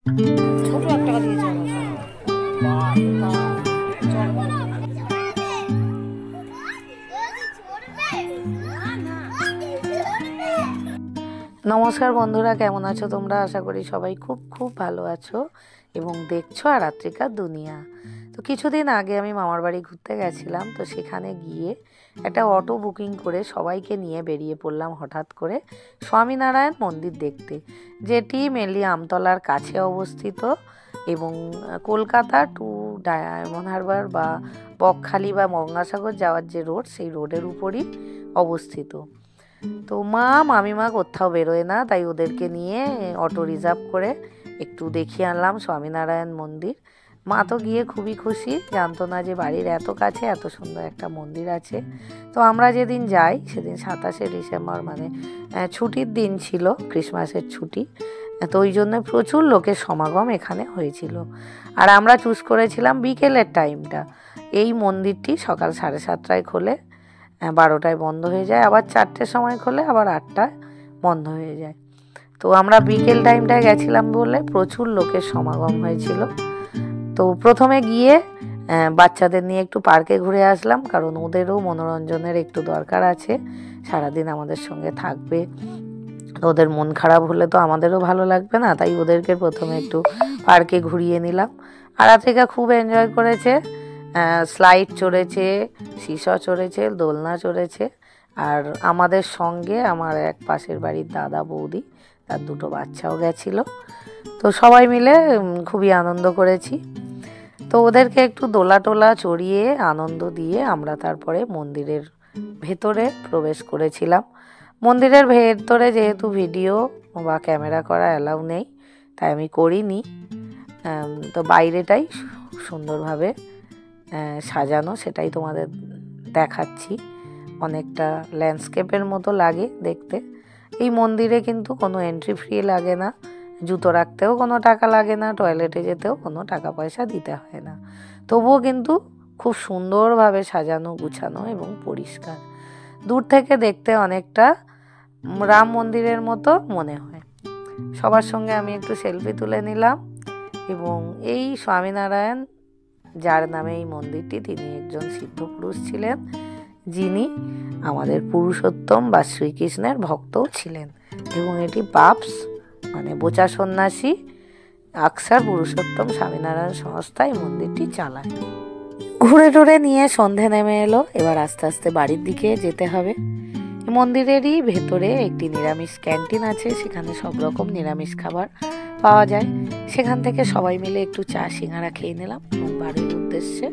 ছোট 1 টাকা দিয়েছে নমস্কার বন্ধুরা, কেমন আছো তোমরা? আশা করি সবাই খুব খুব ভালো আছো এবং দেখছো আরাত্রিকার দুনিয়া। তো কিছুদিন আগে আমি মামার বাড়ি ঘুরতে গেছিলাম। তো সেখানে গিয়ে একটা অটো বুকিং করে সবাইকে নিয়ে বেরিয়ে পড়লাম হঠাৎ করে স্বামীনারায়ণ মন্দির দেখতে, যেটি মেনলি আমতলার কাছে অবস্থিত এবং কলকাতা টু ডায়মন্ড হারবার বা বকখালি বা গঙ্গাসাগর যাওয়ার যে রোড, সেই রোডের উপরই অবস্থিত। তো মামিমা কোথাও বেরোয় না, তাই ওদেরকে নিয়ে অটো রিজার্ভ করে একটু দেখিয়ে আনলাম স্বামীনারায়ণ মন্দির। মা তো গিয়ে খুবই খুশি, জানতো না যে বাড়ির এত কাছে এত সুন্দর একটা মন্দির আছে। তো আমরা যেদিন যাই সেদিন 27শে ডিসেম্বর, মানে ছুটির দিন ছিল, ক্রিসমাসের ছুটি। তো ওই জন্য প্রচুর লোকের সমাগম এখানে হয়েছিল। আর আমরা চুজ করেছিলাম বিকেলের টাইমটা। এই মন্দিরটি সকাল 7:30টায় খোলে, 12টায় বন্ধ হয়ে যায়, আবার 4টের সময় খোলে, আবার 8টায় বন্ধ হয়ে যায়। তো আমরা বিকেল টাইমটায় গেছিলাম বলে প্রচুর লোকের সমাগম হয়েছিল। তো প্রথমে গিয়ে বাচ্চাদের নিয়ে একটু পার্কে ঘুরে আসলাম, কারণ ওদেরও মনোরঞ্জনের একটু দরকার আছে, সারাদিন আমাদের সঙ্গে থাকবে। ওদের মন খারাপ হলে তো আমাদেরও ভালো লাগবে না, তাই ওদেরকে প্রথমে একটু পার্কে ঘুরিয়ে নিলাম। আরাত্রিকা খুব এনজয় করেছে, স্লাইড চড়েছে, সিসা চড়েছে, দোলনা চড়েছে। আর আমাদের সঙ্গে আমার এক পাশের বাড়ির দাদা বৌদি, তার 2টো বাচ্চাও গেছিল। তো সবাই মিলে খুবই আনন্দ করেছি। তো ওদেরকে একটু দোলা টোলা চড়িয়ে আনন্দ দিয়ে আমরা তারপরে মন্দিরের ভেতরে প্রবেশ করেছিলাম। মন্দিরের ভেতরে যেহেতু ভিডিও বা ক্যামেরা করা অ্যালাউ নেই, তাই আমি করিনি। তো বাইরেটাই সুন্দরভাবে সাজানো, সেটাই তোমাদের দেখাচ্ছি। অনেকটা ল্যান্ডস্কেপের মতো লাগে দেখতে। এই মন্দিরে কিন্তু কোনো এন্ট্রি ফি লাগে না, জুতো রাখতেও কোনো টাকা লাগে না, টয়লেটে যেতেও কোনো টাকা পয়সা দিতে হয় না। তবুও কিন্তু খুব সুন্দরভাবে সাজানো, গুছানো এবং পরিষ্কার। দূর থেকে দেখতে অনেকটা রাম মন্দিরের মতো মনে হয়। সবার সঙ্গে আমি একটু সেলফি তুলে নিলাম। এবং এই স্বামীনারায়ণ, যার নামে এই মন্দিরটি, তিনি একজন সিদ্ধ পুরুষ ছিলেন, যিনি আমাদের পুরুষোত্তম বা শ্রীকৃষ্ণের ভক্তও ছিলেন। এবং এটি বাপস মানে বোচা সন্ন্যাসী আকসার পুরুষোত্তম স্বামীনারায়ণ সংস্থা এই মন্দিরটি চালায়। ঘুরে টুরে নিয়ে সন্ধে নেমে এলো, এবার আস্তে আস্তে বাড়ির দিকে যেতে হবে। মন্দিরেরই ভেতরে একটি নিরামিষ ক্যান্টিন আছে, সেখানে সব রকম নিরামিষ খাবার পাওয়া যায়। সেখান থেকে সবাই মিলে একটু চা সিঙ্গারা খেয়ে নিলাম এবং বাড়ির উদ্দেশ্যে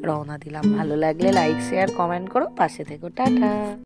রওনা দিলাম। ভালো লাগলে লাইক শেয়ার কমেন্ট করো, পাশে থেকো। টাটা।